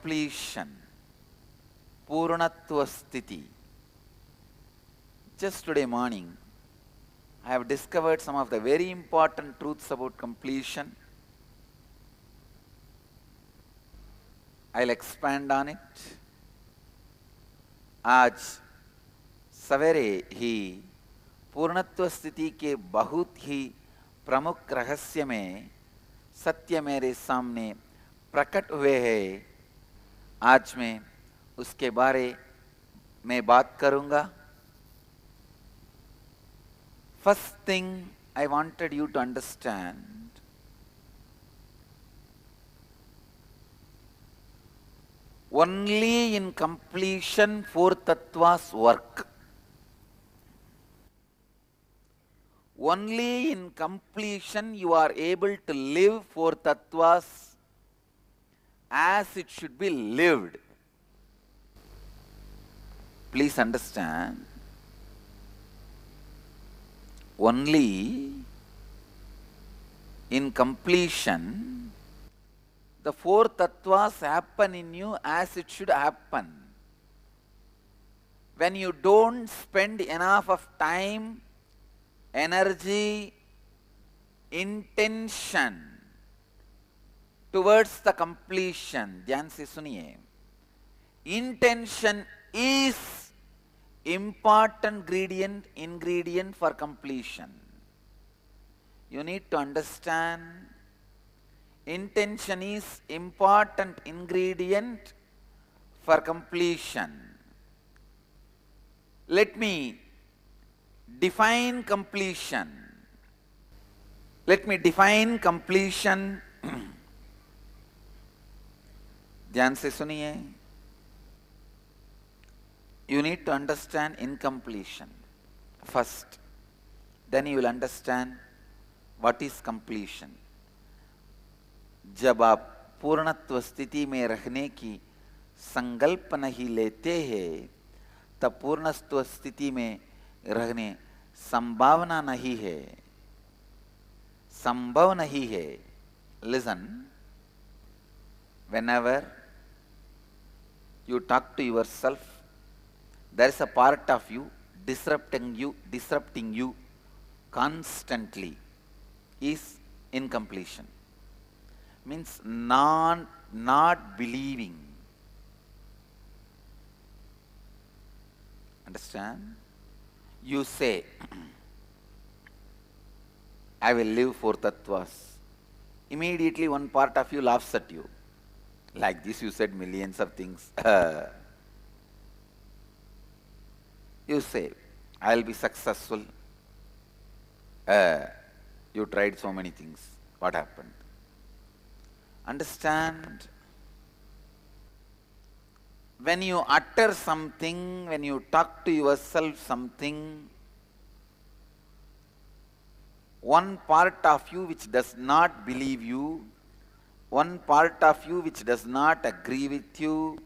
completion, Poornatva Stithi. Just today morning, I have discovered some of the very important truths about completion. I'll expand on it. आज सवेरे ही पूर्णत्व स्थिति के बहुत ही प्रमुख रहस्य में सत्य मेरे सामने प्रकट हुए हैं। आज मैं उसके बारे में बात करूंगा। First thing I wanted you to understand, only in completion four tattvas work. Only in completion you are able to live four tattvas as it should be lived. Please understand, only in completion the four tattvas happen in you as it should happen. When you don't spend enough of time, energy, intention towards the completion, ध्यान से सुनिए, intention is important ingredient for completion. You need to understand, intention is important ingredient for completion. Let me define completion. Let me define completion. ध्यान से सुनिए. You need to understand incompletion first. Then you will understand what is completion. जब आप पूर्णत्व स्थिति में रहने की संकल्प नहीं लेते हैं, तब पूर्णत्व स्थिति में रहने संभावना नहीं है, संभव नहीं है. Listen, whenever you talk to yourself, there is a part of you disrupting you constantly is incompletion. Means not believing. Understand? You say, I will live four tattvas. Immediately one part of you laughs at you. Like this you said millions of things. You say, I will be successful. You tried so many things. What happened? Understand? When you utter something, when you talk to yourself something, one part of you which does not believe you, one part of you which does not agree with you,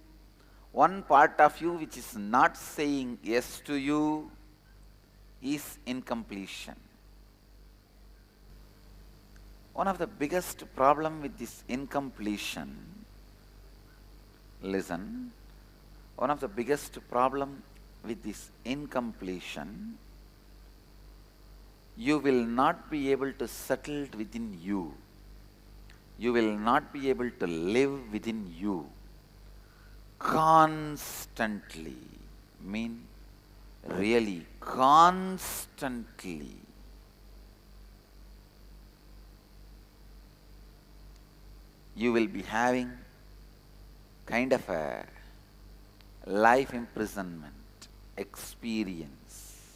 one part of you which is not saying yes to you is incompletion. One of the biggest problem with this incompletion, listen, one of the biggest problem with this incompletion, you will not be able to settle within you. You will not be able to live within you constantly. Mean really constantly. You will be having kind of a life imprisonment experience.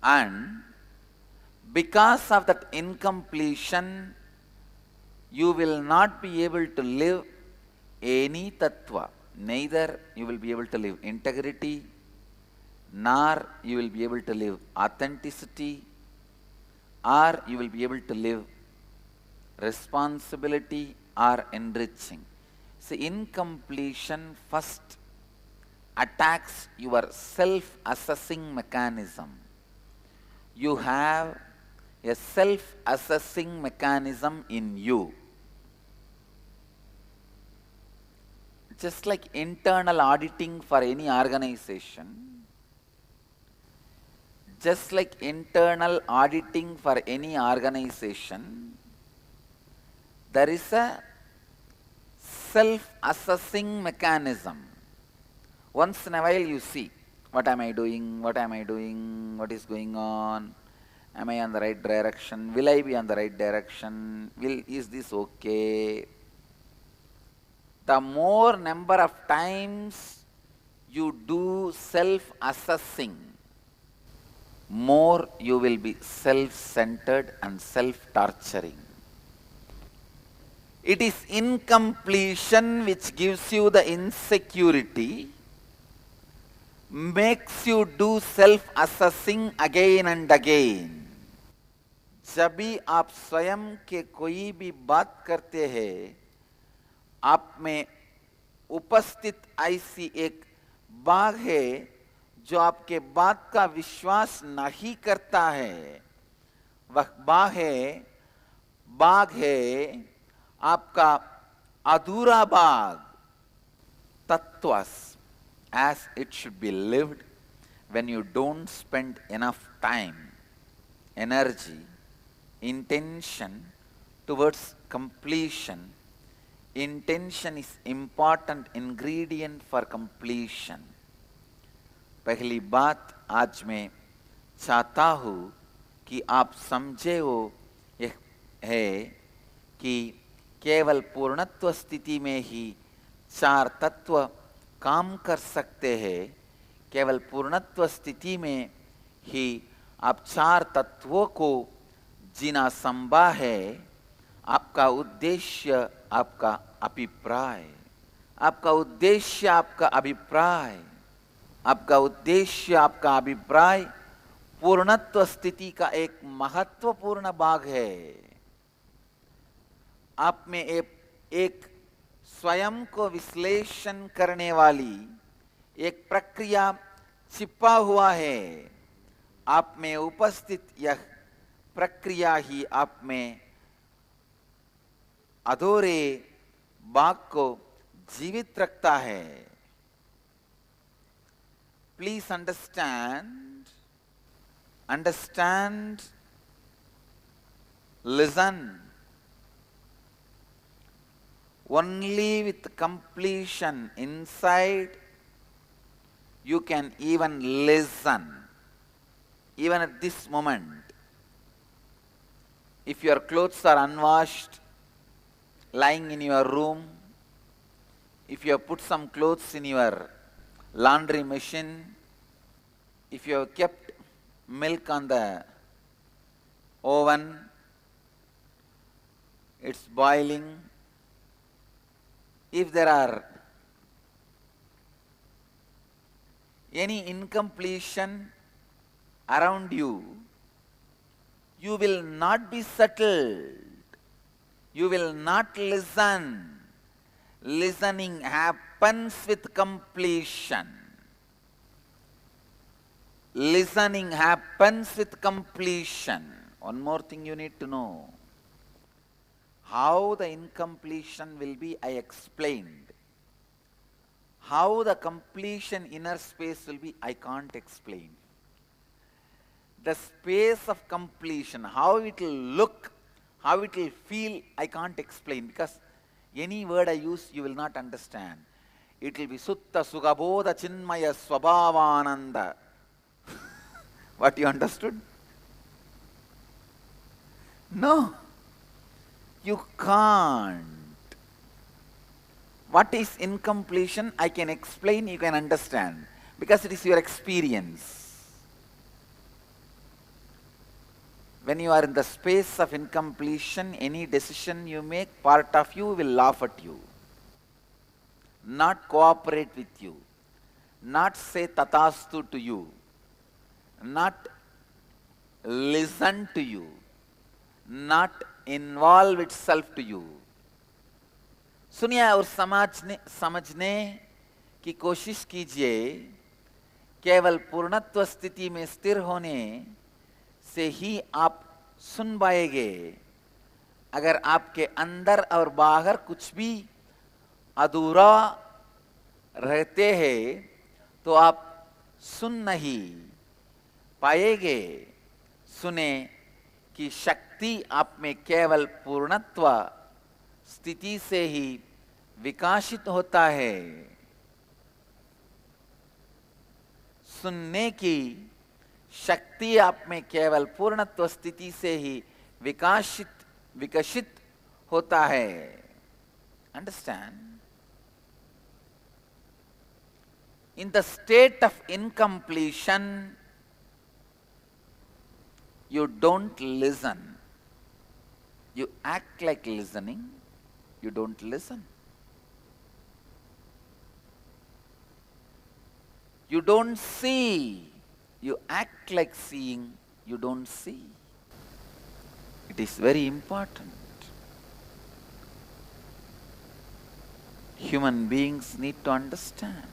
And because of that incompletion, you will not be able to live any tattva. Neither you will be able to live integrity, nor you will be able to live authenticity, or you will be able to live responsibility or enriching. See, incompletion first attacks your self-assessing mechanism. You have a self-assessing mechanism in you. just like internal auditing for any organization, just like internal auditing for any organization, there is a self-assessing mechanism. Once in a while you see, what am I doing, what am I doing, what is going on, am I on the right direction, will I be on the right direction, is this okay? The more number of times you do self-assessing, more you will be self-centered and self-torturing. It is incompletion which gives you the insecurity, makes you do self-assessing again and again. जब भी आप स्वयं के कोई भी बात करते हैं, आप में उपस्थित ऐसी एक बाघ है जो आपके बात का विश्वास नहीं करता है। वह बाघ है आपका अधूरा बाघ। Tattvas as it should be lived when you don't spend enough time, energy, intention towards completion. Intention is important ingredient for completion. पहली बात आज मैं चाहता हूँ कि आप समझे हो यह है कि केवल पूर्णत्व स्थिति में ही चार तत्व काम कर सकते हैं। केवल पूर्णत्व स्थिति में ही आप चार तत्वों को जीना संभव है। आपका उद्देश्य, आपका अभिप्राय, आपका उद्देश्य, आपका अभिप्राय, आपका उद्देश्य, आपका अभिप्राय पूर्णत्व स्थिति का एक महत्वपूर्ण भाग है। आप में एक स्वयं को विश्लेषण करने वाली एक प्रक्रिया छिपा हुआ है। आप में उपस्थित यह प्रक्रिया ही आप में अधूरे भाग को जीवित रखता है। Please understand, listen. Only with completion inside you can even listen. Even at this moment, if your clothes are unwashed, lying in your room, if you have put some clothes in your laundry machine, if you have kept milk on the oven, it's boiling, if there are any incompletion around you, you will not be settled. You will not listen. Listening happens with completion. Listening happens with completion. One more thing you need to know. How the incompletion will be, I explained. How the completion inner space will be, I can't explain. The space of completion, how it will look, how it will feel, I can't explain, because any word I use, you will not understand. It will be Sutta Sugabodha Chinmaya Swabhavananda. What, you understood? No. You can't. What is incompletion? I can explain, you can understand, because it is your experience. When you are in the space of incompletion, any decision you make, part of you will laugh at you, not cooperate with you, not say tathastu to you, not listen to you, not involve itself to you. सुनिए और समझने की कोशिश कीजिए। केवल पूर्णत्व स्थिति में स्थिर होने से ही आप सुन पाएंगे। अगर आपके अंदर और बाहर कुछ भी अधूरा रहते हैं तो आप सुन नहीं पाएंगे। सुने कि शक्ति आप में केवल पूर्णत्व स्थिति से ही विकासित होता है। सुनने की शक्ति आप में केवल पूर्णत्व स्थिति से ही विकसित होता है। Understand? In the state of incompletion, you don't listen. You act like listening, you don't listen. You don't see, you act like seeing, you don't see. It is very important. Human beings need to understand.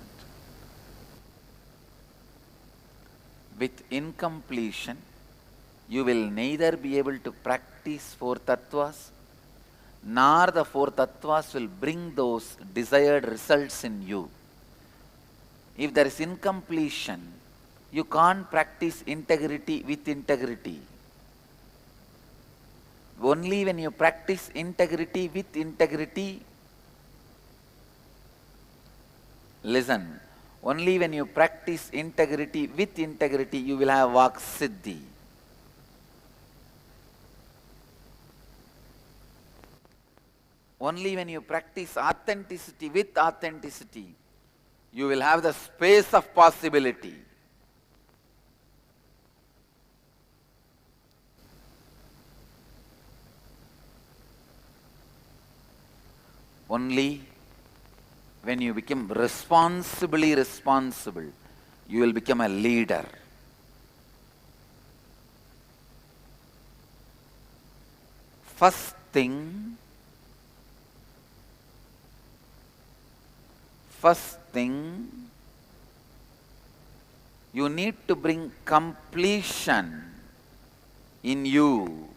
With incompletion, you will neither be able to practice four tattvas, nor the four tattvas will bring those desired results in you. If there is incompletion, you can't practice integrity with integrity. Only when you practice integrity with integrity, listen, only when you practice integrity with integrity, you will have Vak Siddhi. Only when you practice authenticity with authenticity, you will have the space of possibility. Only when you become responsibly responsible, you will become a leader. First thing, you need to bring completion in you.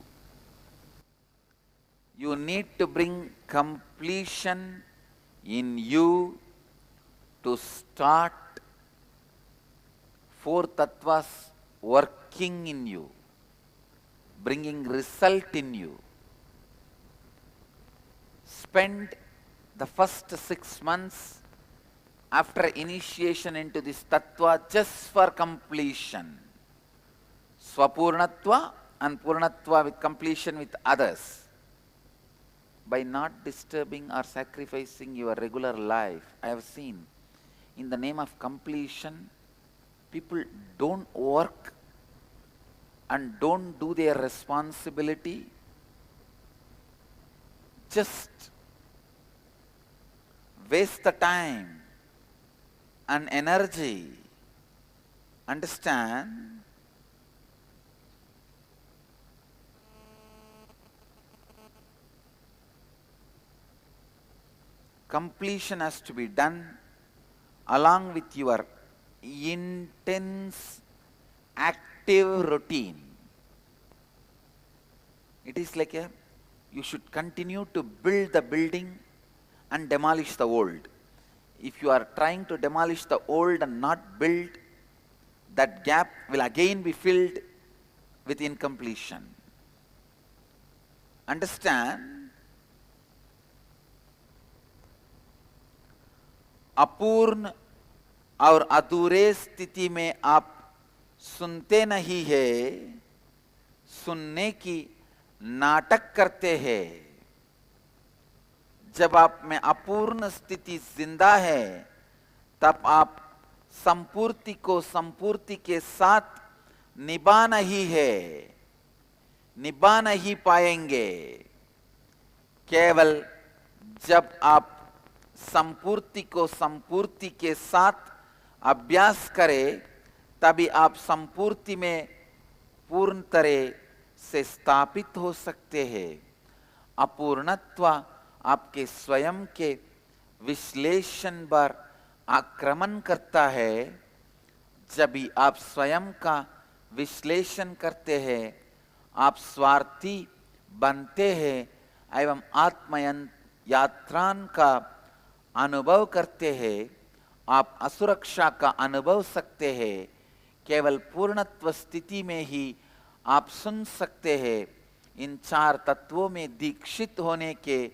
You need to bring completion in you to start four tattvas working in you, bringing result in you. Spend the first 6 months after initiation into this tattva just for completion. Swapurnatva and Poornatva with completion with others. By not disturbing or sacrificing your regular life, I have seen, in the name of completion, people don't work and don't do their responsibility, just waste the time and energy. Understand? Completion has to be done along with your intense, active routine. It is like you should continue to build the building and demolish the old. If you are trying to demolish the old and not build, that gap will again be filled with incompletion. Understand? अपूर्ण और अधूरे स्थिति में आप सुनते नहीं है, सुनने की नाटक करते हैं। जब आप में अपूर्ण स्थिति जिंदा है, तब आप संपूर्ति को संपूर्ति के साथ निभा नहीं है, निभा नहीं पाएंगे। केवल जब आप संपूर्ति को संपूर्ति के साथ अभ्यास करें, तभी आप संपूर्ति में पूर्ण तरह से स्थापित हो सकते हैं। अपूर्णत्व आपके स्वयं के विश्लेषण पर आक्रमण करता है। जब भी आप स्वयं का विश्लेषण करते हैं, आप स्वार्थी बनते हैं एवं आत्मयन यात्रान का अनुभव करते हैं। आप असुरक्षा का अनुभव सकते हैं, केवल पूर्णत्व स्थिति में ही आप सुन सकते हैं। इन चार तत्वों में दीक्षित होने के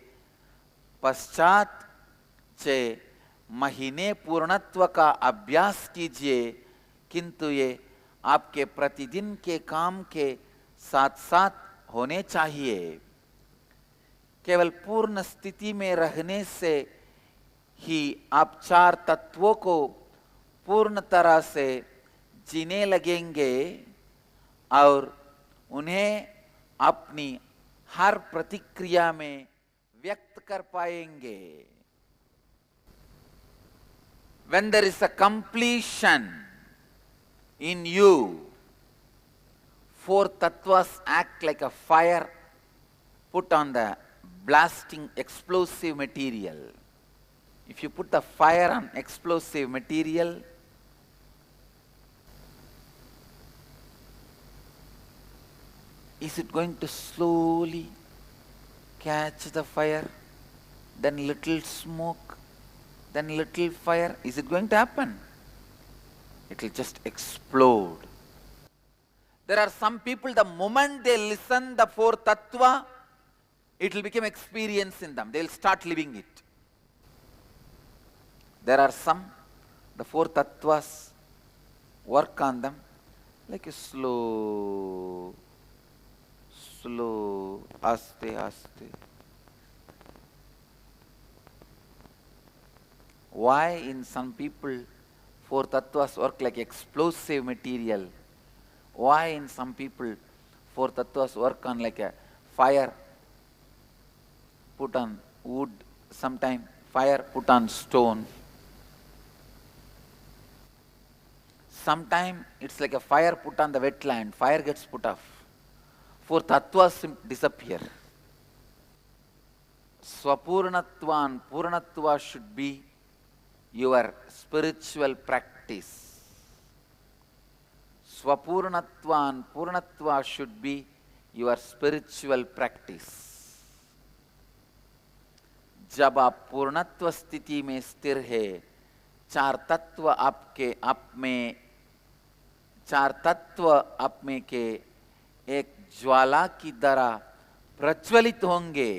पश्चात 6 महीने पूर्णत्व का अभ्यास कीजिए, किंतु ये आपके प्रतिदिन के काम के साथ साथ होने चाहिए। केवल पूर्ण स्थिति में रहने से ही आप चार तत्वों को पूर्ण तरह से जीने लगेंगे और उन्हें अपनी हर प्रतिक्रिया में व्यक्त कर पाएंगे। When there is a completion in you, 4 tattvas act like a fire put on the blasting explosive material. If you put the fire on explosive material, is it going to slowly catch the fire, then little smoke, then little fire? Is it going to happen? It will just explode. There are some people, the moment they listen the 4 tattva, it will become experience in them. They will start living it. There are some, the 4 tattvas, work on them like a slow, aste, aste. Why in some people 4 tattvas work like explosive material? Why in some people 4 tattvas work on like a fire put on wood, sometime fire put on stone? Sometime it's like a fire put on the wetland, fire gets put off. 4 tattvas disappear. Swapurnatva and Poornatva should be your spiritual practice. Swapurnatva and Poornatva should be your spiritual practice. जब आप पूर्णत्व स्थिति में स्थिर है, 4 तत्व आप में के एक ज्वाला की तरह प्रज्वलित होंगे।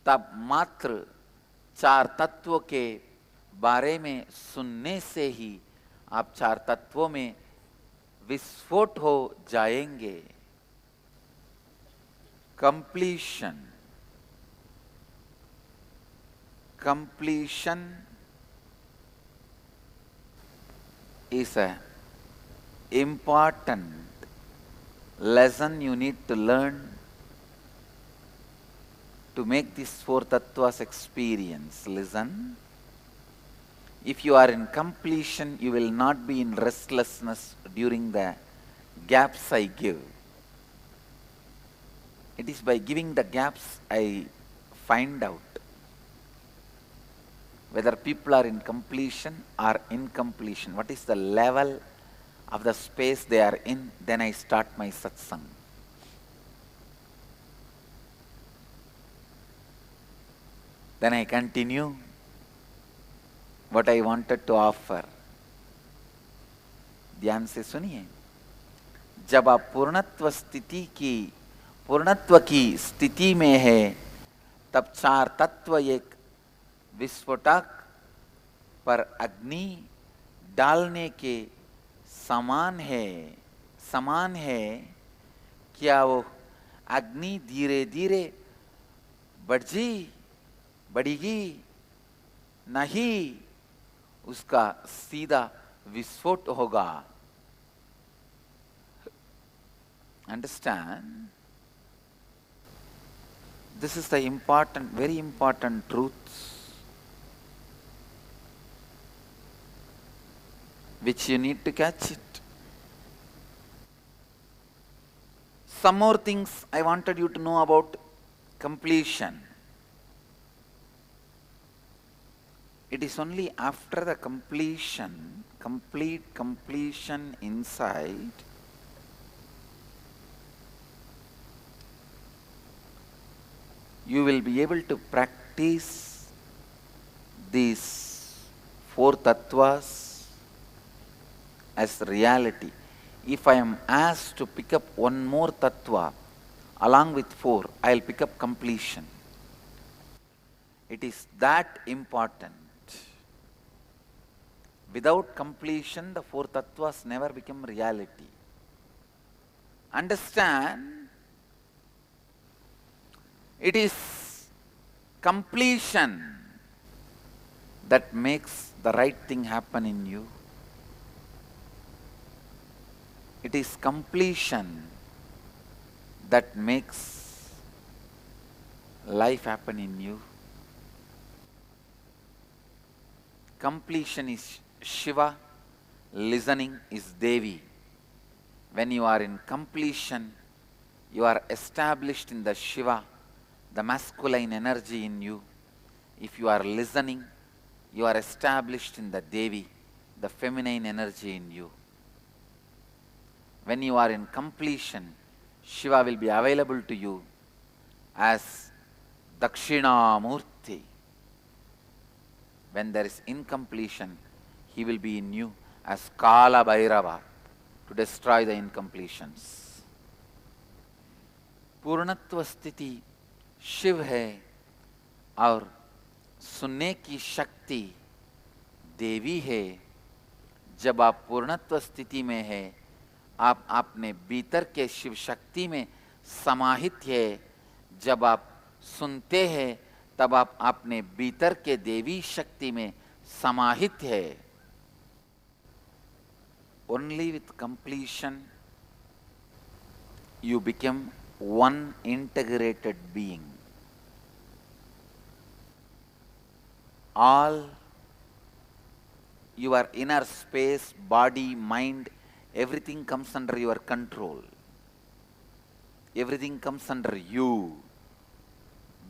तब मात्र 4 तत्वों के बारे में सुनने से ही आप 4 तत्वों में विस्फोट हो जाएंगे। Completion is a important lesson you need to learn to make these 4 tattvas experience. Listen. If you are in completion, you will not be in restlessness during the gaps I give. It is by giving the gaps I find out whether people are in completion or incompletion. What is the level of the space they are in? Then I start my satsang. Then I continue what I wanted to offer. ध्यान से सुनिए। जब आप पूर्णत्व की स्थिति में है, तब 4 तत्व एक विस्फोटक पर अग्नि डालने के समान है। क्या वो अग्नि धीरे धीरे बढ़ेगी? नहीं, उसका सीधा विस्फोट होगा। Understand? This is the important, very important truths which you need to catch it. Some more things I wanted you to know about completion. It is only after the complete completion inside, you will be able to practice these four tattvas as reality. If I am asked to pick up one more tattva along with four, I will pick up completion. It is that important. Without completion, the four tattvas never become reality. Understand, it is completion that makes the right thing happen in you. It is completion that makes life happen in you. Completion is Shiva, listening is Devi. When you are in completion, you are established in the Shiva, the masculine energy in you. If you are listening, you are established in the Devi, the feminine energy in you. When you are in completion, Shiva will be available to you as Dakshinamurti. When there is incompletion, he will be in you as Kala Bhairava to destroy the incompletions. पूर्णत्व स्थिति शिव है और सुनने की शक्ति देवी है. जब आप पूर्णत्व स्थिति में है, आप अपने भीतर के शिव शक्ति में समाहित है. जब आप सुनते हैं, तब आप अपने भीतर के देवी शक्ति में समाहित है. Only with completion you become one integrated being. All your inner space, body, mind, everything comes under your control. Everything comes under you,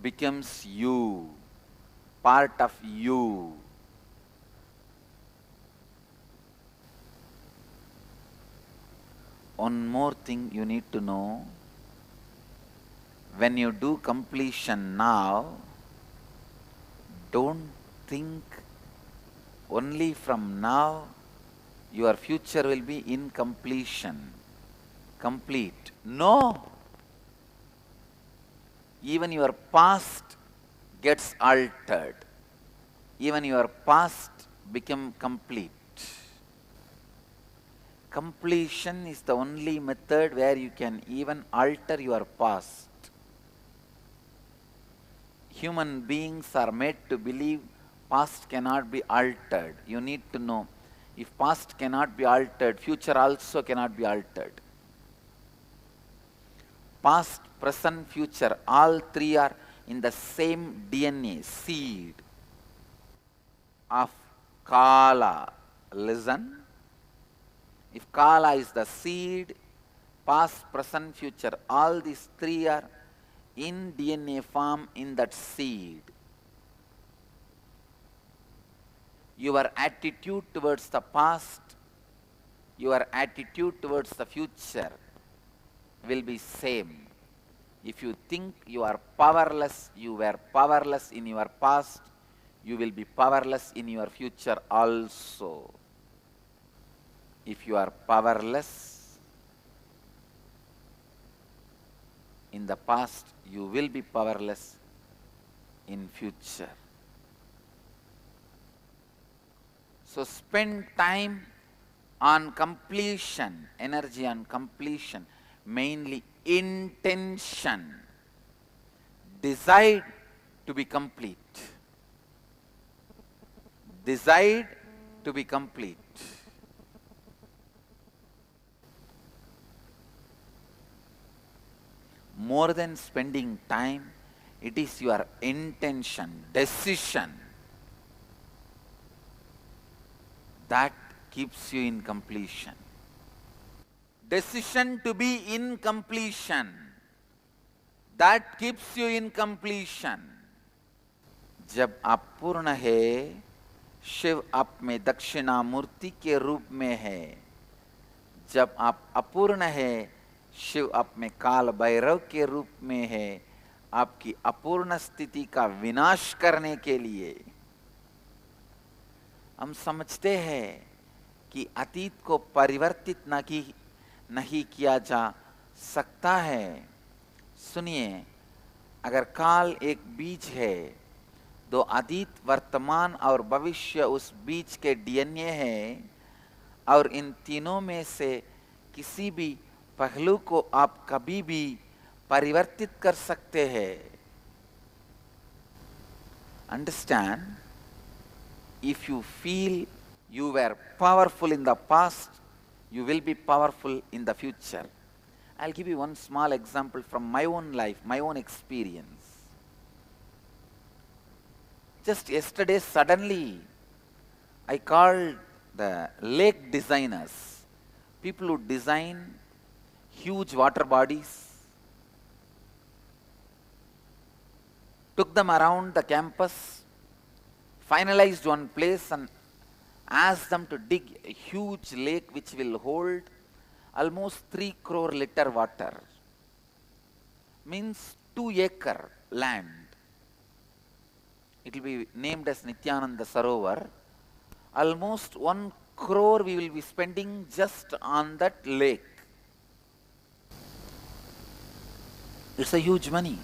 becomes you, part of you. One more thing you need to know. When you do completion now, don't think only from now your future will be in completion, complete. No! Even your past gets altered. Even your past become complete. Completion is the only method where you can even alter your past. Human beings are made to believe past cannot be altered. You need to know, if past cannot be altered, future also cannot be altered. Past, present, future, all three are in the same DNA, seed of Kala. Listen. If Kala is the seed, past, present, future, all these three are in DNA form in that seed. Your attitude towards the past, your attitude towards the future will be same. If you think you are powerless, you were powerless in your past, you will be powerless in your future also. If you are powerless in the past, you will be powerless in future. So spend time on completion, energy on completion, mainly intention. Decide to be complete. Decide to be complete. More than spending time, it is your intention, decision that keeps you in completion. Decision to be in completion, that keeps you in completion. जब आप पूर्ण है, शिव आप में दक्षिणामूर्ति के रूप में है. जब आप अपूर्ण है, शिव आप में काल भैरव के रूप में है. आपकी अपूर्ण स्थिति का विनाश करने के लिए। हम समझते हैं कि अतीत को परिवर्तित नहीं किया जा सकता है। सुनिए, अगर काल एक बीज है, तो अतीत, वर्तमान और भविष्य उस बीज के डीएनए है, और इन तीनों में से किसी भी पहलू को आप कभी भी परिवर्तित कर सकते हैं। Understand, if you feel you were powerful in the past, you will be powerful in the future. I'll give you one small example from my own life, my own experience. Just yesterday, suddenly, I called the lake designers, people who design huge water bodies, took them around the campus, finalized one place, and asked them to dig a huge lake which will hold almost 3 crore liter water. Means 2-acre land. It will be named as Nithyananda Sarovar. Almost 1 crore we will be spending just on that lake. It's a huge money.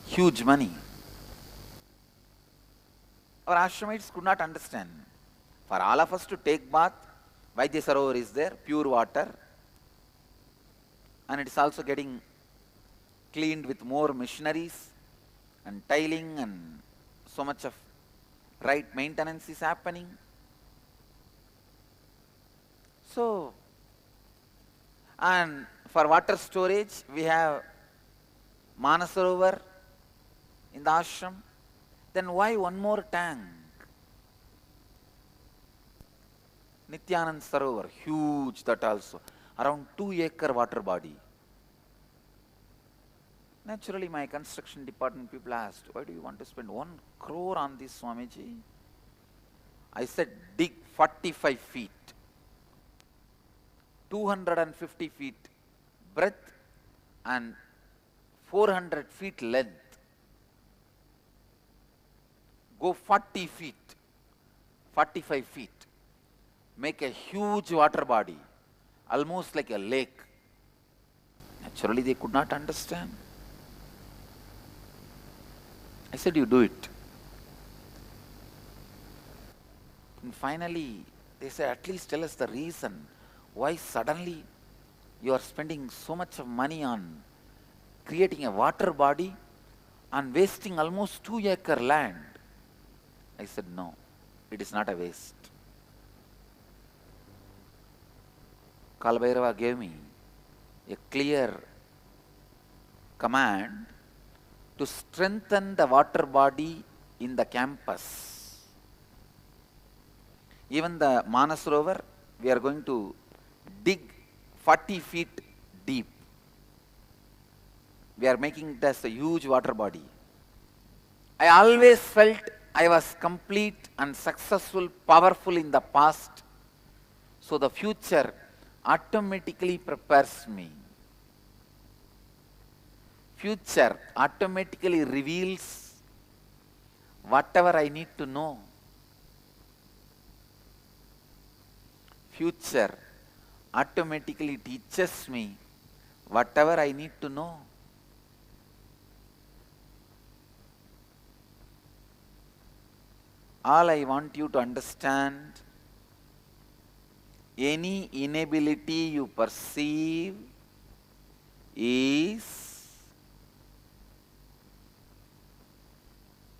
Huge money. Our ashramites could not understand. For all of us to take bath, Vaidya Sarovar is there, pure water, and it is also getting cleaned with more machineries and tiling, and so much of right maintenance is happening. So, and for water storage, we have Manasarovar in the ashram. Then why one more tank? Nithyananda Sarovar, huge that also, around 2-acre water body. Naturally, my construction department people asked, why do you want to spend 1 crore on this, Swamiji? I said, dig 45 feet, 250 feet breadth and 400 feet length. Go 40 feet, 45 feet. Make a huge water body, almost like a lake. Naturally, they could not understand. I said, you do it. And finally, they said, at least tell us the reason why suddenly you are spending so much of money on creating a water body and wasting almost 2-acre land. I said, no, it is not a waste. Kalabhairava gave me a clear command to strengthen the water body in the campus. Even the Manasarovar, we are going to dig 40 feet deep. We are making it as a huge water body. I always felt I was complete and successful, powerful in the past, so the future automatically prepares me. Future automatically reveals whatever I need to know. Future automatically teaches me whatever I need to know. All I want you to understand, any inability you perceive is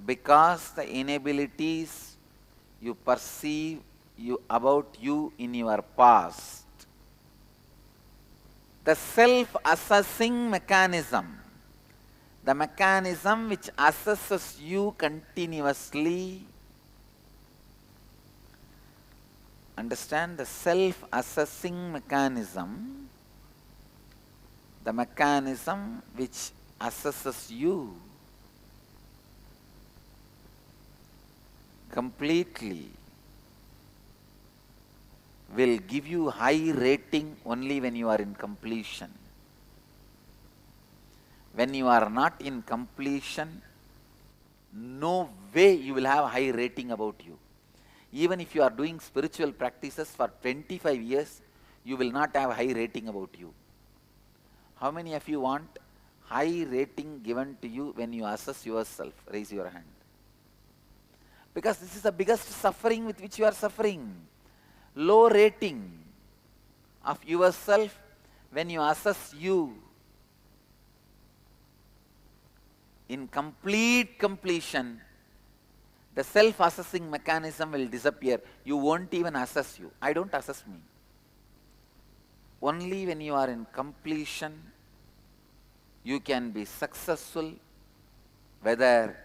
because the inabilities you perceive about you in your past. The self-assessing mechanism, the mechanism which assesses you continuously. Understand, the self-assessing mechanism, the mechanism which assesses you completely, will give you high rating only when you are in completion. when you are not in completion, no way you will have a high rating about you. Even if you are doing spiritual practices for 25 years, you will not have a high rating about you. How many of you want high rating given to you when you assess yourself? Raise your hand. Because this is the biggest suffering with which you are suffering. Low rating of yourself when you assess you. In complete completion, the self-assessing mechanism will disappear. You won't even assess you. I don't assess me. Only when you are in completion, you can be successful, whether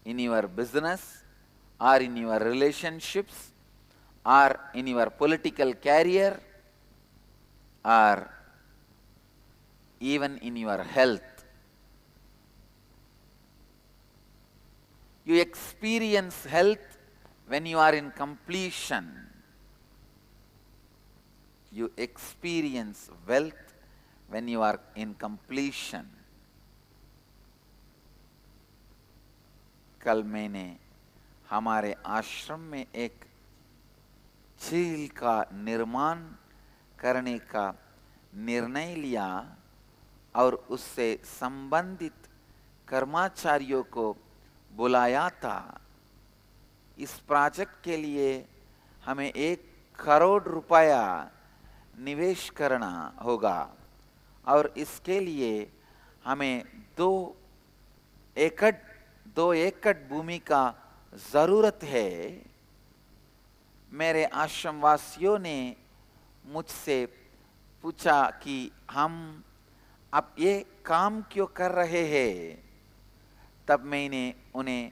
in your business, or in your relationships, or in your political career, or even in your health. You experience health when you are in completion. You experience wealth when you are in completion. कल मैंने हमारे आश्रम में एक झील का निर्माण करने का निर्णय लिया और उससे संबंधित कर्मचारियों को बुलाया था। इस प्रोजेक्ट के लिए हमें 1 करोड़ रुपया निवेश करना होगा और इसके लिए हमें 2 एकड़ भूमि का जरूरत है। मेरे आश्रम वासियों ने मुझसे पूछा कि हम अब ये काम क्यों कर रहे हैं। तब मैंने उन्हें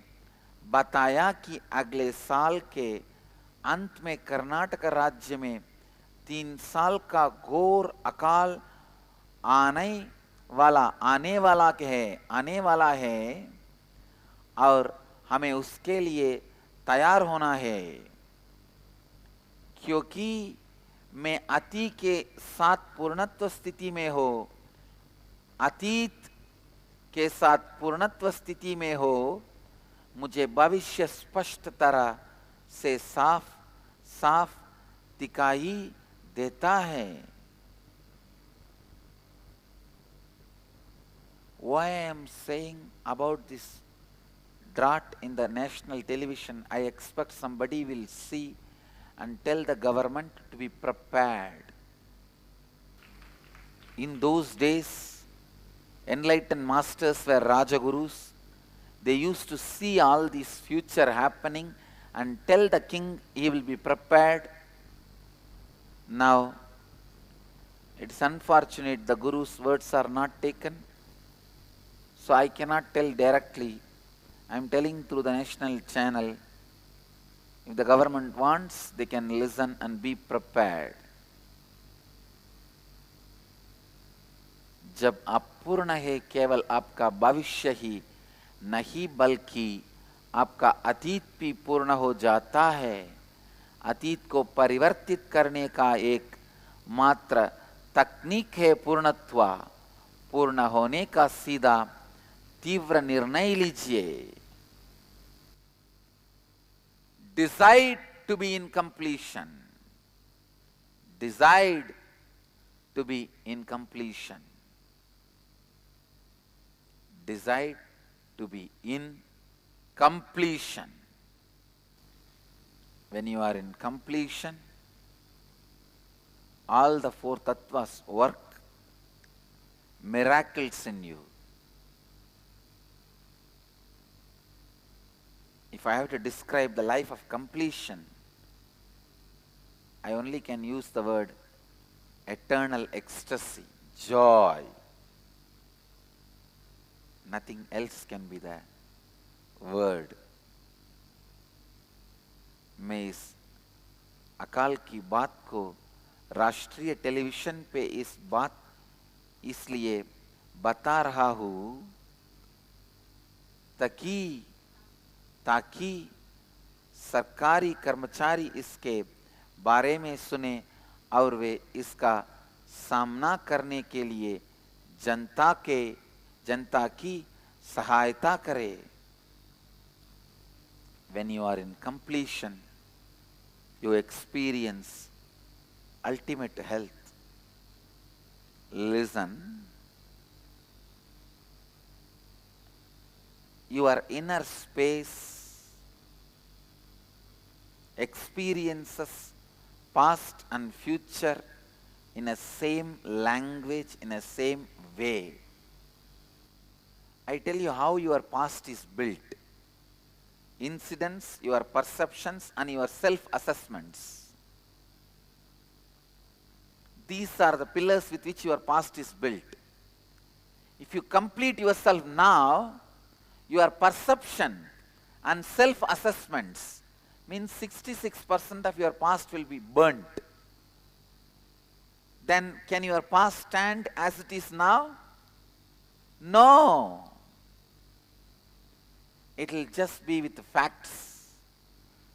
बताया कि अगले साल के अंत में कर्नाटक राज्य में 3 साल का घोर अकाल आने वाला है और हमें उसके लिए तैयार होना है। क्योंकि मैं अति के साथ पूर्णत्व स्थिति में हो, अतीत के साथ पूर्णत्व स्थिति में हो, मुझे भविष्य स्पष्ट तरह से साफ दिखाई देता है। Why I am saying about this drought in the national television, I expect somebody will see and tell the government to be prepared. In those days, enlightened masters were Rajagurus. They used to see all this future happening and tell the king he will be prepared. Now, it's unfortunate the Guru's words are not taken. So I cannot tell directly. I am telling through the national channel. If the government wants, they can listen and be prepared. जब आप पूर्ण है, केवल आपका भविष्य ही नहीं बल्कि आपका अतीत भी पूर्ण हो जाता है। अतीत को परिवर्तित करने का एक मात्र तकनीक है पूर्णत्व। पूर्ण होने का सीधा तीव्र निर्णय लीजिए। Decide to be in completion. Decide to be in completion. Decide to be in completion. When you are in completion, all the 4 tattvas work miracles in you. If I have to describe the life of completion, I only can use the word eternal ecstasy, joy. Nothing else can be the word. मैं इस अकाल की बात को राष्ट्रीय television पे इस बात इसलिए बता रहा हूँ ताकि सरकारी कर्मचारी इसके बारे में सुने और वे इसका सामना करने के लिए जनता के जनता की सहायता करे. When you are in completion, you experience ultimate health. Listen. Your inner space experiences past and future in a same language, in a same way. I tell you how your past is built. Incidents, your perceptions, and your self-assessments. These are the pillars with which your past is built. If you complete yourself now, your perception and self-assessments means 66% of your past will be burnt. Then can your past stand as it is now? No. It will just be with facts.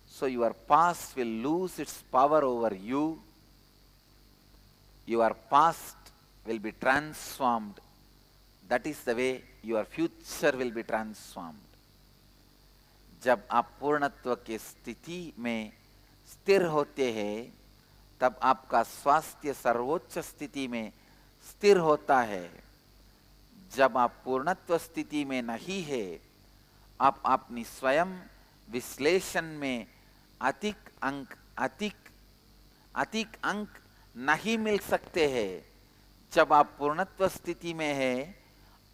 So your past will lose its power over you. Your past will be transformed. That is the way your future will be transformed. जब आप पूर्णत्व के स्थिति में स्थिर होते हैं, तब आपका स्वास्थ्य सर्वोच्च स्थिति में स्थिर होता है. जब आप पूर्णत्व स्थिति में नहीं है, आप अपनी स्वयं विश्लेषण में अधिक अंक नहीं मिल सकते हैं. जब आप पूर्णत्व स्थिति में है,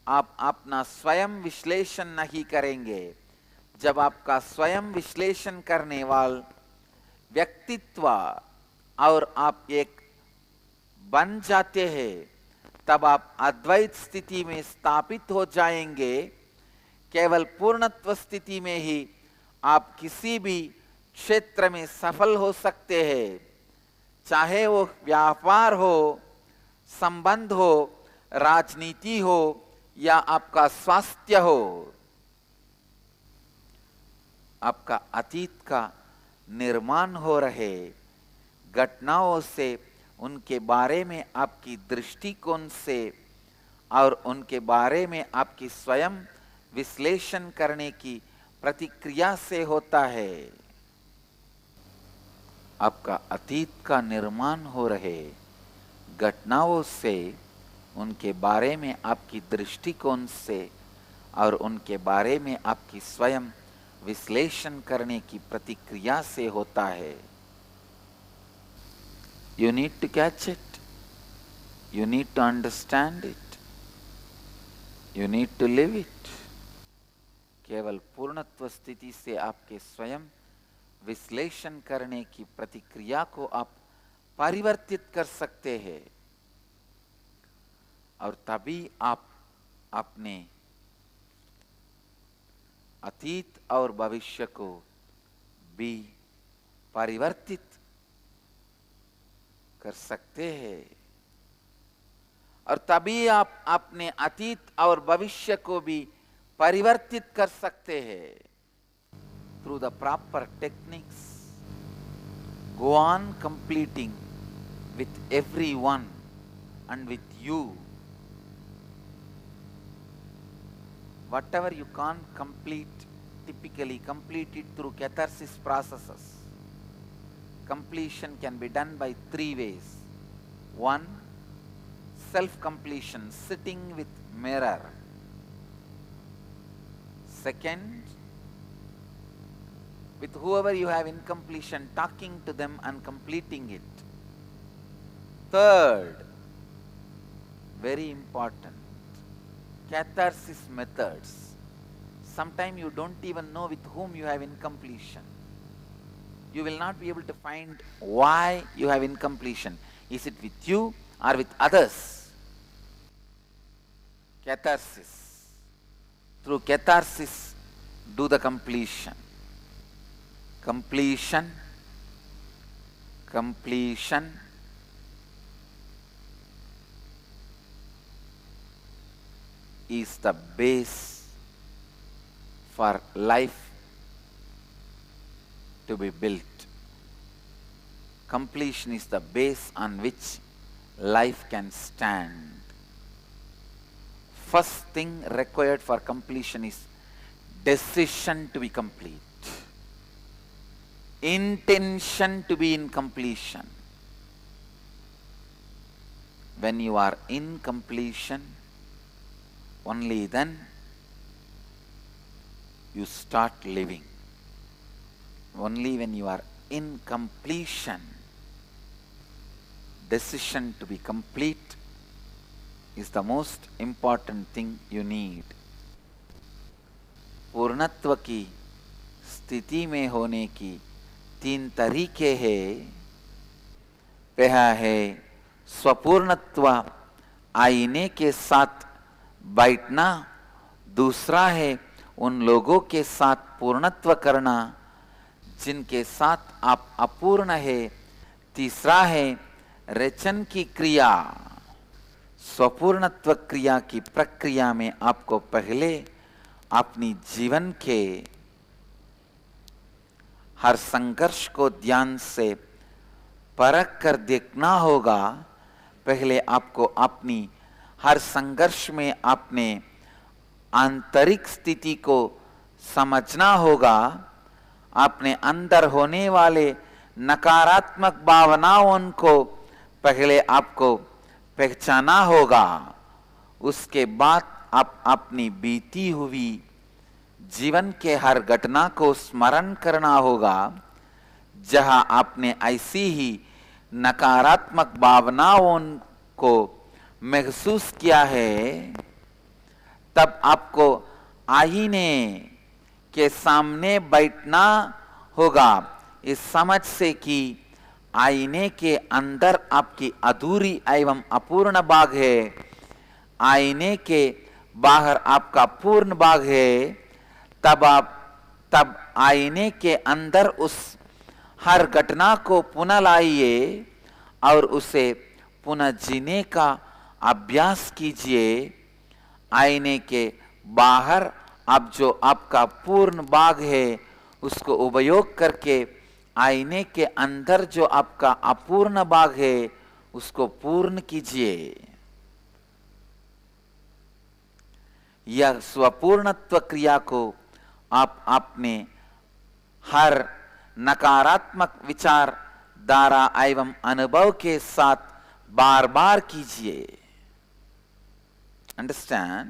आप अपना स्वयं विश्लेषण नहीं करेंगे. जब आपका स्वयं विश्लेषण करने वाला व्यक्तित्व और आप एक बन जाते हैं, तब आप अद्वैत स्थिति में स्थापित हो जाएंगे. केवल पूर्णत्व स्थिति में ही आप किसी भी क्षेत्र में सफल हो सकते हैं, चाहे वो व्यापार हो, संबंध हो, राजनीति हो या आपका स्वास्थ्य हो. आपका अतीत का निर्माण हो रहे घटनाओं से, उनके बारे में आपकी दृष्टिकोण से और उनके बारे में आपकी स्वयं विश्लेषण करने की प्रतिक्रिया से होता है. आपका अतीत का निर्माण हो रहे घटनाओं से, उनके बारे में आपकी दृष्टिकोण से और उनके बारे में आपकी स्वयं विश्लेषण करने की प्रतिक्रिया से होता है. You need to catch it. You need to understand it. You need to live it. केवल पूर्णत्व स्थिति से आपके स्वयं विश्लेषण करने की प्रतिक्रिया को आप परिवर्तित कर सकते हैं, और तभी आप अपने अतीत और भविष्य को भी परिवर्तित कर सकते हैं. और तभी आप अपने अतीत और भविष्य को भी परिवर्तित कर सकते हैं. Through the proper techniques, go on completing with everyone and with you. Whatever you can't complete, typically complete it through catharsis processes. Completion can be done by 3 ways. 1, self-completion, sitting with mirror. 2nd, with whoever you have incompletion, talking to them and completing it. 3rd, very important, catharsis methods. Sometimes you don't even know with whom you have incompletion. You will not be able to find why you have incompletion. Is it with you or with others? Catharsis. Through catharsis, do the completion. Completion is the base for life to be built. Completion is the base on which life can stand. first thing required for completion is decision to be complete, intention to be in completion. When you are in completion, only then you start living. Only when you are in completion, decision to be complete is the most important thing you need. पूर्णत्व की स्थिति में होने की 3 तरीके हैं। पहला है स्वपूर्णत्व, आईने के साथ बैठना। दूसरा है उन लोगों के साथ पूर्णत्व करना जिनके साथ आप अपूर्ण है। तीसरा है रेचन की क्रिया। स्वपूर्णत्व क्रिया की प्रक्रिया में आपको पहले अपनी जीवन के हर संघर्ष को ध्यान से परख कर देखना होगा। पहले आपको अपनी हर संघर्ष में अपने आंतरिक स्थिति को समझना होगा। अपने अंदर होने वाले नकारात्मक भावनाओं को पहले आपको पहचाना होगा। उसके बाद आप अपनी बीती हुई जीवन के हर घटना को स्मरण करना होगा जहां आपने ऐसी ही नकारात्मक भावनाओं को महसूस किया है। तब आपको आईने के सामने बैठना होगा इस समझ से कि आईने के अंदर आपकी अधूरी एवं अपूर्ण भाग है, आईने के बाहर आपका पूर्ण भाग है। तब आईने के अंदर उस हर घटना को पुनः लाइए और उसे पुनः जीने का अभ्यास कीजिए। आईने के बाहर अब जो आपका पूर्ण भाग है उसको उपयोग करके आईने के अंदर जो आपका अपूर्ण भाग है उसको पूर्ण कीजिए। यह स्वपूर्णत्व क्रिया को आप अपने हर नकारात्मक विचार धारा एवं अनुभव के साथ बार बार कीजिए। Understand?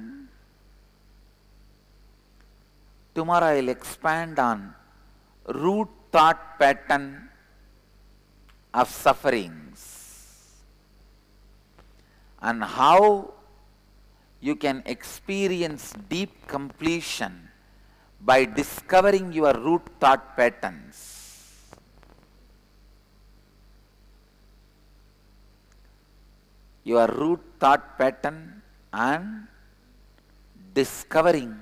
Tomorrow I will expand on root thought pattern of sufferings and how you can experience deep completion by discovering your root thought patterns. Your root thought pattern and discovering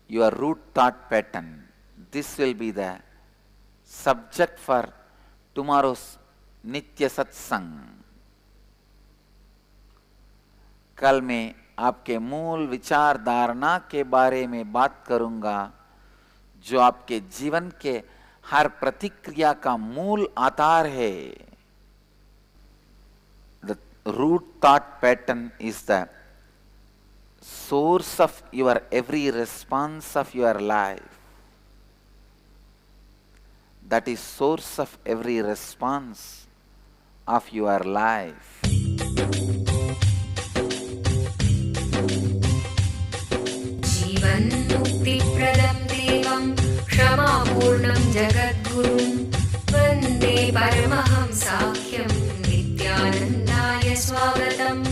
your root thought pattern. This will be the subject for tomorrow's Nitya satsang. कल मैं आपके मूल विचार धारणा के बारे में बात करूंगा जो आपके जीवन के हर प्रतिक्रिया का मूल आधार है। The root thought pattern is the source of your every response of your life. That is source of every response of your life. मुक्तिप्रदं देवं क्षमापूर्णं जगद्गुरुं वन्दे परमहंसाख्यं नित्यानन्दाय स्वागतम्।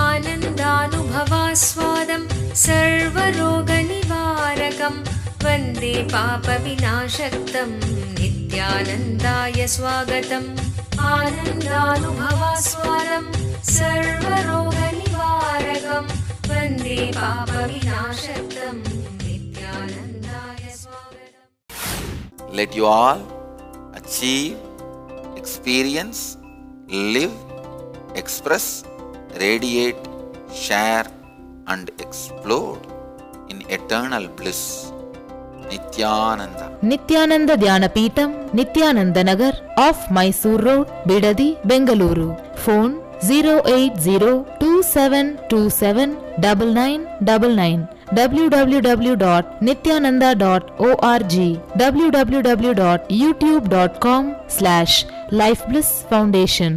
आनन्दानुभवास्वादं सर्वरोगनिवारकं वन्दे पापविनाशक्तं नित्यानन्दाय स्वागतम्। आनन्दानुभवास्वादं सर्वरोगनिवारकं वन्दे पापविनाशक्तं नित्यानन्दाय स्वागतम्। Let you all achieve, experience, live, express, radiate, share and explode in eternal bliss. Nithyananda. Nithyananda Dhyanapītam, Nithyananda Nagar, off Mysore Road, Bidadi, Bengaluru. Phone 080 27279999, www.nithyananda.org, www.youtube.com/lifeblissfoundation.